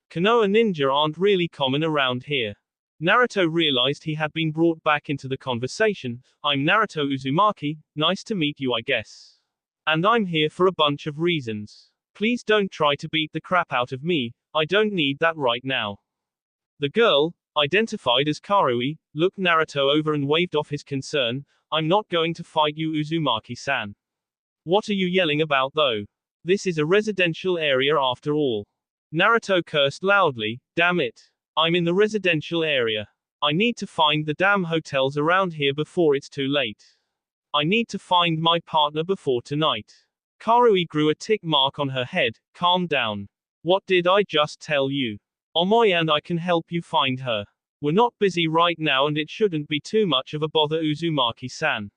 Konoha ninja aren't really common around here. Naruto realized he had been brought back into the conversation. I'm Naruto Uzumaki, nice to meet you I guess. And I'm here for a bunch of reasons. Please don't try to beat the crap out of me, I don't need that right now. The girl, identified as Karui, looked Naruto over and waved off his concern. I'm not going to fight you Uzumaki-san. What are you yelling about though? This is a residential area after all. Naruto cursed loudly. Damn it. I'm in the residential area. I need to find the damn hotels around here before it's too late. I need to find my partner before tonight. Karui grew a tick mark on her head. Calm down. What did I just tell you? Omoi and I can help you find her. We're not busy right now and it shouldn't be too much of a bother Uzumaki-san.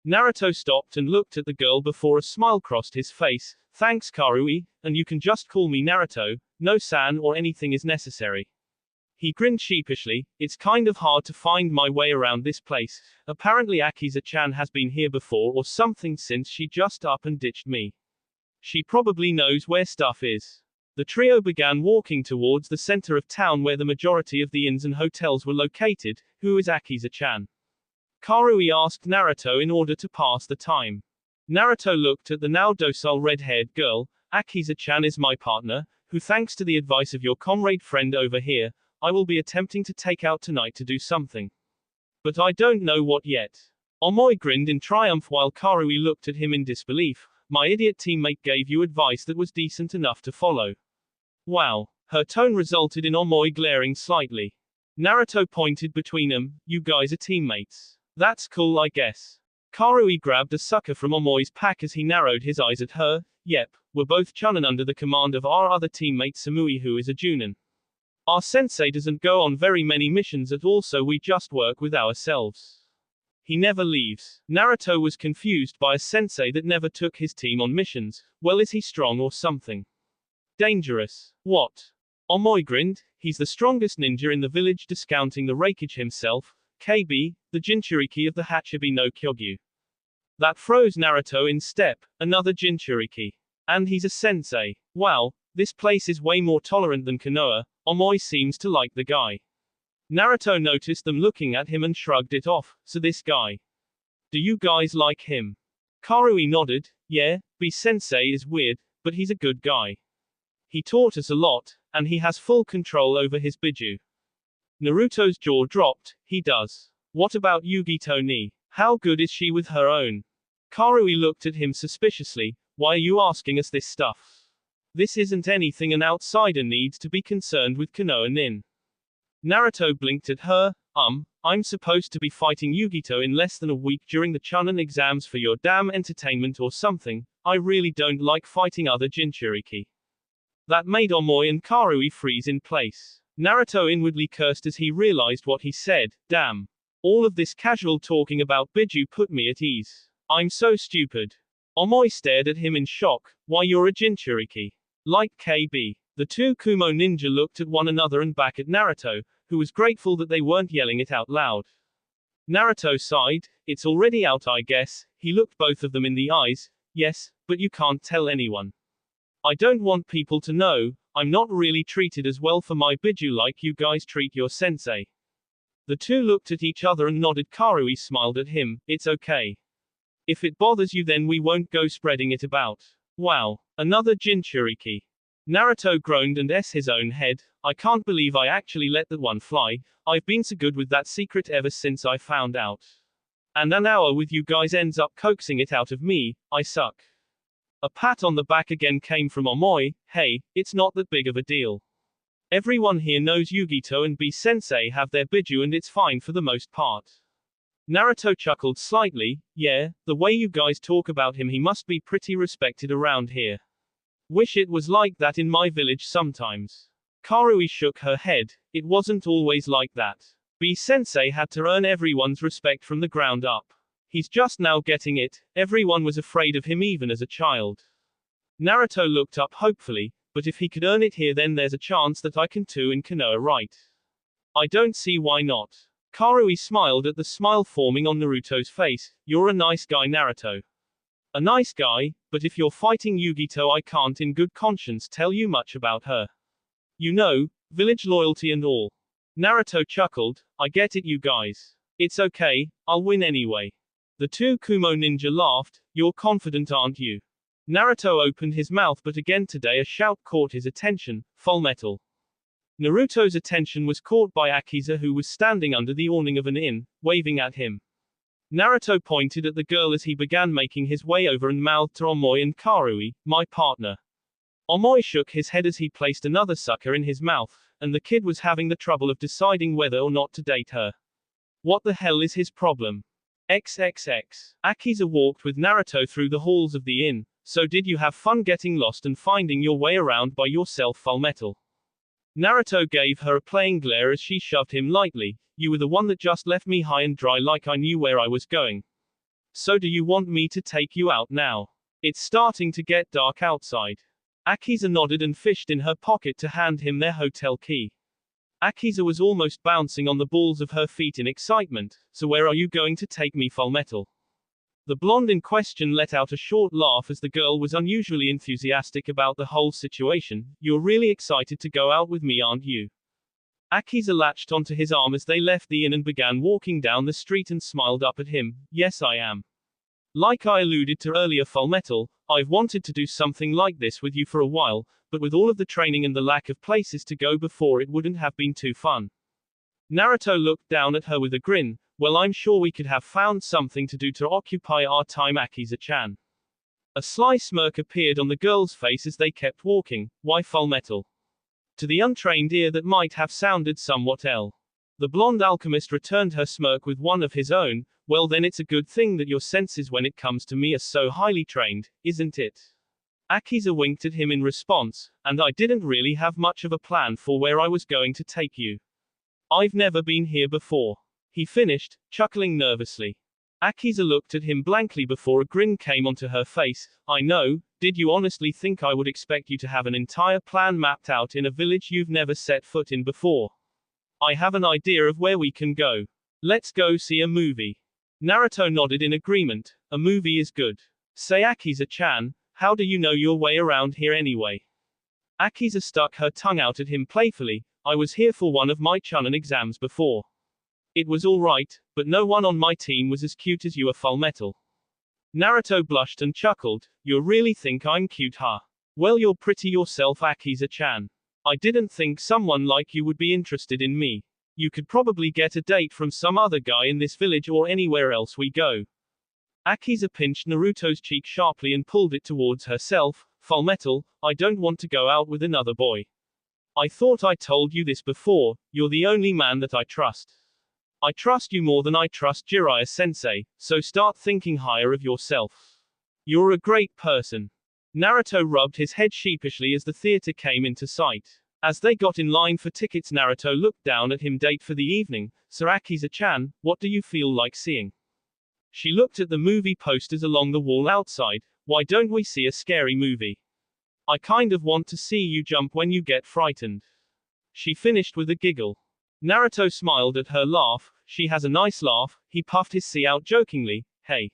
Naruto stopped and looked at the girl before a smile crossed his face. Thanks Karui, and you can just call me Naruto, no san or anything is necessary. He grinned sheepishly. It's kind of hard to find my way around this place. Apparently Akiza-chan has been here before or something since she just up and ditched me. She probably knows where stuff is. The trio began walking towards the center of town where the majority of the inns and hotels were located. Who is Akiza-chan? Karui asked Naruto in order to pass the time. Naruto looked at the now docile red-haired girl. Akiza-chan is my partner, who thanks to the advice of your comrade friend over here, I will be attempting to take out tonight to do something. But I don't know what yet. Omoi grinned in triumph while Karui looked at him in disbelief. My idiot teammate gave you advice that was decent enough to follow. Wow. Her tone resulted in Omoi glaring slightly. Naruto pointed between them. You guys are teammates. That's cool I guess. Karui grabbed a sucker from Omoi's pack as he narrowed his eyes at her. Yep, we're both chunin under the command of our other teammate Samui who is a junin. Our sensei doesn't go on very many missions at all so we just work with ourselves. He never leaves. Naruto was confused by a sensei that never took his team on missions. Well, is he strong or something? Dangerous. What? Omoi grinned. He's the strongest ninja in the village discounting the Reikage himself. KB, the Jinchuriki of the Hachibi no Kyogyu. That froze Naruto in step. Another Jinchuriki. And he's a sensei. Wow, this place is way more tolerant than Konoha. Omoi seems to like the guy. Naruto noticed them looking at him and shrugged it off. So this guy. Do you guys like him? Karui nodded. Yeah, B-sensei is weird, but he's a good guy. He taught us a lot, and he has full control over his biju. Naruto's jaw dropped. He does. What about Yugito-ni? How good is she with her own? Karui looked at him suspiciously. Why are you asking us this stuff? This isn't anything an outsider needs to be concerned with Konoha-nin. Naruto blinked at her. I'm supposed to be fighting Yugito in less than a week during the Chunin exams for your damn entertainment or something. I really don't like fighting other Jinchuriki. That made Omoi and Karui freeze in place. Naruto inwardly cursed as he realized what he said. Damn. All of this casual talking about biju put me at ease. I'm so stupid. Omoi stared at him in shock. Why you're a Jinchuriki. Like KB. The two Kumo ninja looked at one another and back at Naruto, who was grateful that they weren't yelling it out loud. Naruto sighed. It's already out, I guess. He looked both of them in the eyes. Yes, but you can't tell anyone. I don't want people to know. I'm not really treated as well for my biju like you guys treat your sensei. The two looked at each other and nodded. Karui smiled at him. It's okay. If it bothers you, then we won't go spreading it about. Wow. Another Jinchuriki. Naruto groaned and his own head. I can't believe I actually let that one fly. I've been so good with that secret ever since I found out. And an hour with you guys ends up coaxing it out of me. I suck. A pat on the back again came from Omoi. Hey, it's not that big of a deal. Everyone here knows Yugito and B-sensei have their biju and it's fine for the most part. Naruto chuckled slightly. Yeah, the way you guys talk about him, he must be pretty respected around here. Wish it was like that in my village sometimes. Karui shook her head. It wasn't always like that. B-sensei had to earn everyone's respect from the ground up. He's just now getting it. Everyone was afraid of him even as a child. Naruto looked up hopefully. But if he could earn it here, then there's a chance that I can too in Konoha, right? I don't see why not. Karui smiled at the smile forming on Naruto's face. You're a nice guy, Naruto. A nice guy, but if you're fighting Yugito, I can't in good conscience tell you much about her. You know, village loyalty and all. Naruto chuckled. I get it, you guys. It's okay, I'll win anyway. The two Kumo ninja laughed. You're confident, aren't you? Naruto opened his mouth, but again today a shout caught his attention. Fullmetal. Naruto's attention was caught by Akiza, who was standing under the awning of an inn, waving at him. Naruto pointed at the girl as he began making his way over and mouthed to Omoi and Karui, my partner. Omoi shook his head as he placed another sucker in his mouth, and the kid was having the trouble of deciding whether or not to date her. What the hell is his problem? XXX. Akiza walked with Naruto through the halls of the inn. So did you have fun getting lost and finding your way around by yourself, Fullmetal? Naruto gave her a playing glare as she shoved him lightly. You were the one that just left me high and dry like I knew where I was going. So do you want me to take you out now? It's starting to get dark outside. Akiza nodded and fished in her pocket to hand him their hotel key. Akiza was almost bouncing on the balls of her feet in excitement. So where are you going to take me, Fullmetal? The blonde in question let out a short laugh as the girl was unusually enthusiastic about the whole situation. You're really excited to go out with me, aren't you? Akiza latched onto his arm as they left the inn and began walking down the street and smiled up at him. Yes, I am. Like I alluded to earlier, Fullmetal, I've wanted to do something like this with you for a while, but with all of the training and the lack of places to go before, it wouldn't have been too fun. Naruto looked down at her with a grin. Well, I'm sure we could have found something to do to occupy our time, Akiza-chan. A sly smirk appeared on the girl's face as they kept walking. Why, Fullmetal? To the untrained ear that might have sounded somewhat ill. The blonde alchemist returned her smirk with one of his own. Well, then it's a good thing that your senses when it comes to me are so highly trained, isn't it? Akiza winked at him in response, and I didn't really have much of a plan for where I was going to take you. I've never been here before. He finished, chuckling nervously. Akiza looked at him blankly before a grin came onto her face. I know, did you honestly think I would expect you to have an entire plan mapped out in a village you've never set foot in before? I have an idea of where we can go. Let's go see a movie. Naruto nodded in agreement. A movie is good. Say, Akiza-chan, how do you know your way around here anyway? Akiza stuck her tongue out at him playfully. I was here for one of my chunin exams before. It was alright, but no one on my team was as cute as you are, Fullmetal. Naruto blushed and chuckled. You really think I'm cute, huh? Well, you're pretty yourself, Akiza-chan. I didn't think someone like you would be interested in me. You could probably get a date from some other guy in this village or anywhere else we go. Akiza pinched Naruto's cheek sharply and pulled it towards herself. Fullmetal, I don't want to go out with another boy. I thought I told you this before. You're the only man that I trust. I trust you more than I trust Jiraiya-sensei, so start thinking higher of yourself. You're a great person. Naruto rubbed his head sheepishly as the theater came into sight. As they got in line for tickets, Naruto looked down at him. Date for the evening, Sir Akiza-chan, what do you feel like seeing? She looked at the movie posters along the wall outside. Why don't we see a scary movie? I kind of want to see you jump when you get frightened. She finished with a giggle. Naruto smiled at her laugh. She has a nice laugh. He puffed his C out jokingly. Hey.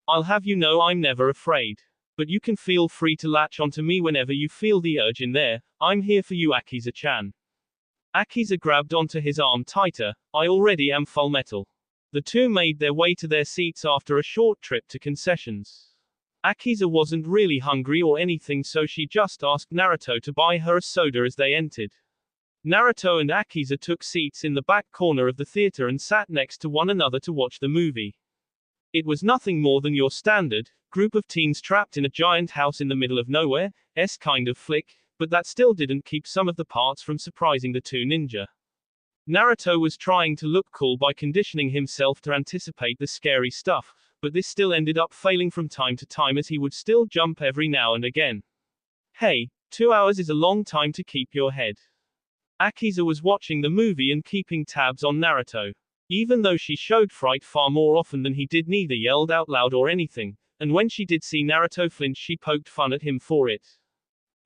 I'll have you know I'm never afraid. But you can feel free to latch onto me whenever you feel the urge in there. I'm here for you, Akiza-chan. Akiza grabbed onto his arm tighter. I already am Fullmetal. The two made their way to their seats after a short trip to concessions. Akiza wasn't really hungry or anything, so she just asked Naruto to buy her a soda as they entered. Naruto and Akiza took seats in the back corner of the theater and sat next to one another to watch the movie. It was nothing more than your standard group of teens trapped in a giant house in the middle of nowhere-esque kind of flick, but that still didn't keep some of the parts from surprising the two ninja. Naruto was trying to look cool by conditioning himself to anticipate the scary stuff, but this still ended up failing from time to time as he would still jump every now and again. Hey, 2 hours is a long time to keep your head. Akiza was watching the movie and keeping tabs on Naruto. Even though she showed fright far more often than he did, neither yelled out loud or anything, and when she did see Naruto flinch, she poked fun at him for it.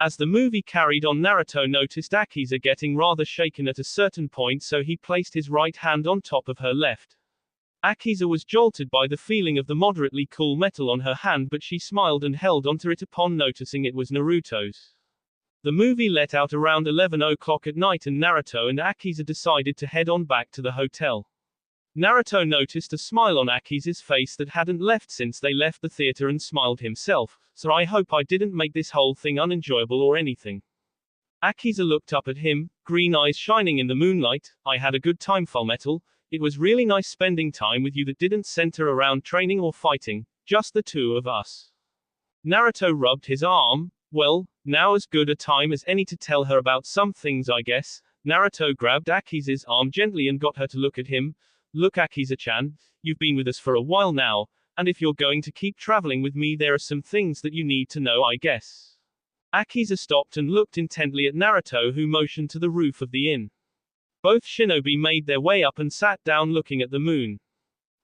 As the movie carried on, Naruto noticed Akiza getting rather shaken at a certain point, so he placed his right hand on top of her left. Akiza was jolted by the feeling of the moderately cool metal on her hand, but she smiled and held onto it upon noticing it was Naruto's. The movie let out around 11 o'clock at night, and Naruto and Akiza decided to head on back to the hotel. Naruto noticed a smile on Akiza's face that hadn't left since they left the theater and smiled himself. So I hope I didn't make this whole thing unenjoyable or anything. Akiza looked up at him, green eyes shining in the moonlight. I had a good time, Fullmetal. It was really nice spending time with you that didn't center around training or fighting, just the two of us. Naruto rubbed his arm. Well, now as good a time as any to tell her about some things, I guess. Naruto grabbed Akiza's arm gently and got her to look at him. Look, Akiza-chan, you've been with us for a while now, and if you're going to keep traveling with me, there are some things that you need to know, I guess. Akiza stopped and looked intently at Naruto, who motioned to the roof of the inn. Both shinobi made their way up and sat down looking at the moon.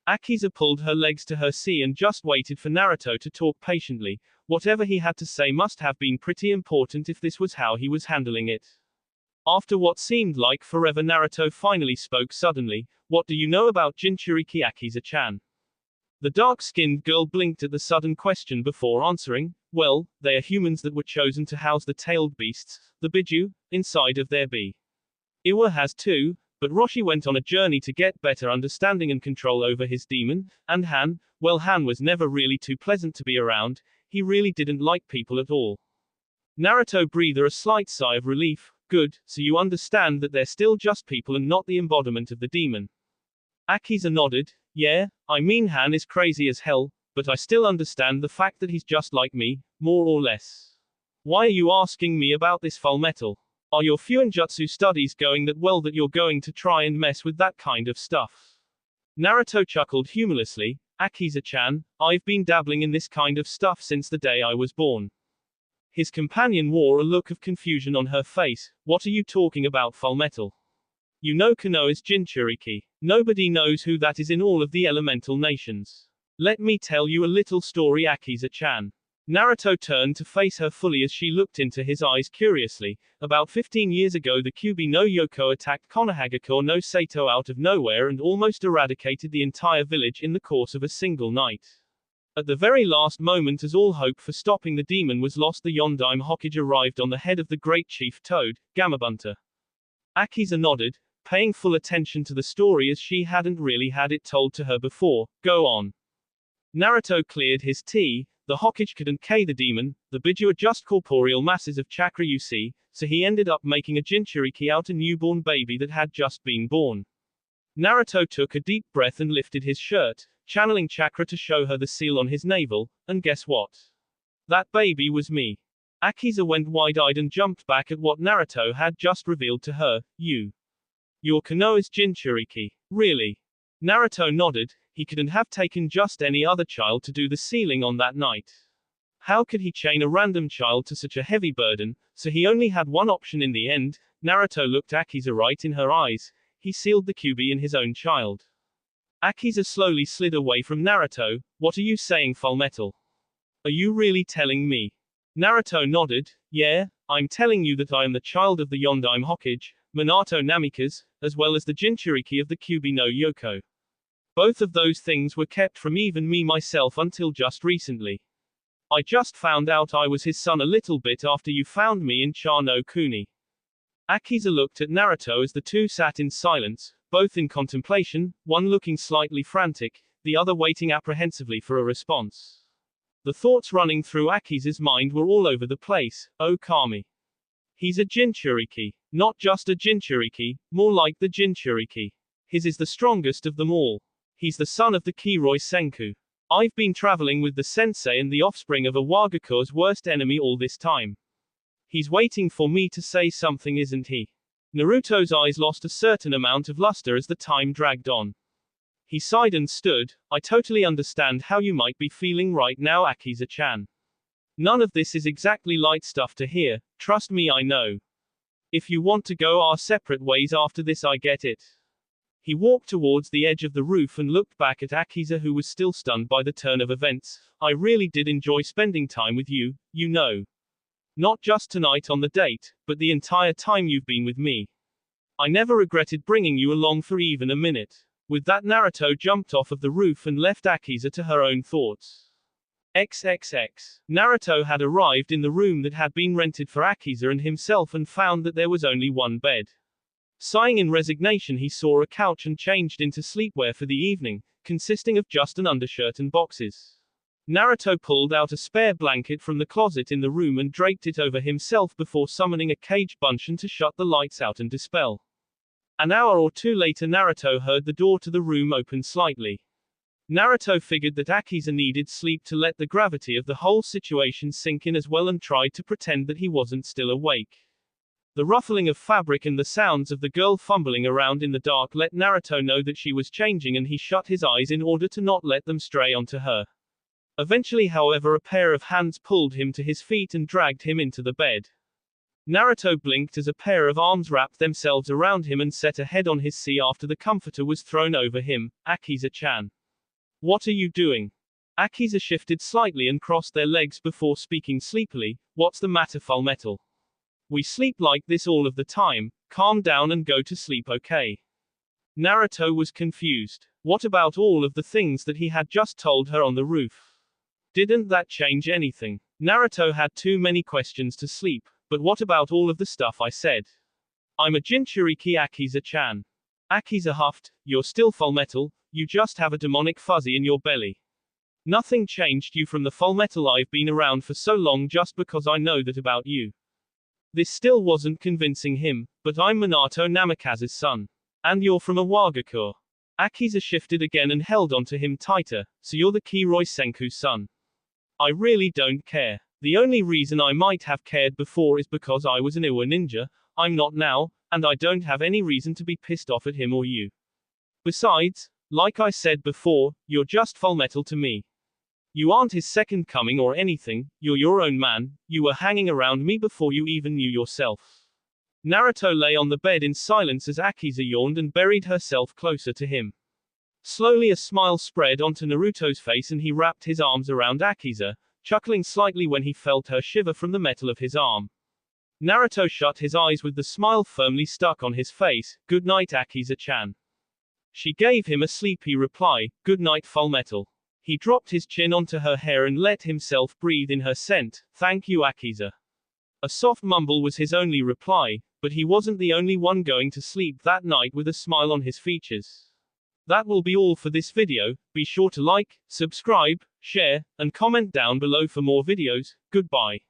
Akiza pulled her legs to her seat and just waited for Naruto to talk patiently. Whatever he had to say must have been pretty important if this was how he was handling it. After what seemed like forever, Naruto finally spoke suddenly. What do you know about Jinchuriki, Akiza-chan? The dark-skinned girl blinked at the sudden question before answering. Well, they are humans that were chosen to house the tailed beasts, the Biju, inside of their bee. Iwa has too, but Roshi went on a journey to get better understanding and control over his demon, and Han, well, Han was never really too pleasant to be around. He really didn't like people at all. Naruto breathed a slight sigh of relief. Good, so you understand that they're still just people and not the embodiment of the demon. Akiza nodded. Yeah, I mean, Han is crazy as hell, but I still understand the fact that he's just like me, more or less. Why are you asking me about this, Fullmetal? Are your Fuinjutsu studies going that well that you're going to try and mess with that kind of stuff? Naruto chuckled humorlessly. Akiza-chan, I've been dabbling in this kind of stuff since the day I was born. His companion wore a look of confusion on her face. What are you talking about, Fullmetal? You know Konoha's Jinchuriki. Nobody knows who that is in all of the elemental nations. Let me tell you a little story, Akiza-chan. Naruto turned to face her fully as she looked into his eyes curiously. About 15 years ago, the Kyuubi no Yoko attacked Konohagakure no Sato out of nowhere and almost eradicated the entire village in the course of a single night. At the very last moment, as all hope for stopping the demon was lost, the Yondaime Hokage arrived on the head of the great chief Toad, Gamabunta. Akiza nodded, paying full attention to the story as she hadn't really had it told to her before. Go on. Naruto cleared his tea. The Hokage couldn't kill the demon. The Biju are just corporeal masses of chakra, you see, so he ended up making a Jinchuriki out a newborn baby that had just been born. Naruto took a deep breath and lifted his shirt, channeling chakra to show her the seal on his navel, and guess what? That baby was me. Akiza went wide-eyed and jumped back at what Naruto had just revealed to her. You're Konoha's Jinchuriki. Really? Naruto nodded. He couldn't have taken just any other child to do the sealing on that night. How could he chain a random child to such a heavy burden? So he only had one option in the end. Naruto looked Akiza right in her eyes. He sealed the Kyuubi in his own child. Akiza slowly slid away from Naruto. What are you saying, Fullmetal? Are you really telling me? Naruto nodded. Yeah, I'm telling you that I am the child of the Yondaime Hokage, Minato Namikaze, as well as the Jinchuriki of the Kyuubi no Yoko. Both of those things were kept from even me myself until just recently. I just found out I was his son a little bit after you found me in Cha no Kuni. Akiza looked at Naruto as the two sat in silence, both in contemplation, one looking slightly frantic, the other waiting apprehensively for a response. The thoughts running through Akiza's mind were all over the place. Oh Kami. He's a Jinchuriki. Not just a Jinchuriki, more like the Jinchuriki. His is the strongest of them all. He's the son of the Kiroi Senku. I've been traveling with the sensei and the offspring of a Wagakure's worst enemy all this time. He's waiting for me to say something, isn't he? Naruto's eyes lost a certain amount of luster as the time dragged on. He sighed and stood. I totally understand how you might be feeling right now, Akiza-chan. None of this is exactly light stuff to hear, trust me, I know. If you want to go our separate ways after this, I get it. He walked towards the edge of the roof and looked back at Akiza, who was still stunned by the turn of events. I really did enjoy spending time with you, you know. Not just tonight on the date, but the entire time you've been with me. I never regretted bringing you along for even a minute. With that, Naruto jumped off of the roof and left Akiza to her own thoughts. XXX. Naruto had arrived in the room that had been rented for Akiza and himself and found that there was only one bed. Sighing in resignation, he saw a couch and changed into sleepwear for the evening, consisting of just an undershirt and boxes. Naruto pulled out a spare blanket from the closet in the room and draped it over himself before summoning a caged Bunshin to shut the lights out and dispel. An hour or two later, Naruto heard the door to the room open slightly. Naruto figured that Akiza needed sleep to let the gravity of the whole situation sink in as well and tried to pretend that he wasn't still awake. The ruffling of fabric and the sounds of the girl fumbling around in the dark let Naruto know that she was changing, and he shut his eyes in order to not let them stray onto her. Eventually, however, a pair of hands pulled him to his feet and dragged him into the bed. Naruto blinked as a pair of arms wrapped themselves around him and set a head on his seat after the comforter was thrown over him. Akiza-chan. What are you doing? Akiza shifted slightly and crossed their legs before speaking sleepily. What's the matter, Fullmetal? We sleep like this all of the time. Calm down and go to sleep, okay? Naruto was confused. What about all of the things that he had just told her on the roof? Didn't that change anything? Naruto had too many questions to sleep. But what about all of the stuff I said? I'm a Jinchuriki, Akiza-chan. Akiza huffed. You're still Fullmetal, you just have a demonic fuzzy in your belly. Nothing changed you from the Fullmetal I've been around for so long just because I know that about you. This still wasn't convincing him, but I'm Minato Namikaze's son. And you're from a Wagakure. Akiza shifted again and held onto him tighter. So you're the Kiroi Senku's son. I really don't care. The only reason I might have cared before is because I was an Iwa ninja. I'm not now, and I don't have any reason to be pissed off at him or you. Besides, like I said before, you're just Fullmetal to me. You aren't his second coming or anything, you're your own man, you were hanging around me before you even knew yourself. Naruto lay on the bed in silence as Akiza yawned and buried herself closer to him. Slowly a smile spread onto Naruto's face and he wrapped his arms around Akiza, chuckling slightly when he felt her shiver from the metal of his arm. Naruto shut his eyes with the smile firmly stuck on his face. Good night, Akiza-chan. She gave him a sleepy reply. Good night, Fullmetal. He dropped his chin onto her hair and let himself breathe in her scent. Thank you, Akiza. A soft mumble was his only reply, but he wasn't the only one going to sleep that night with a smile on his features. That will be all for this video. Be sure to like, subscribe, share, and comment down below for more videos. Goodbye.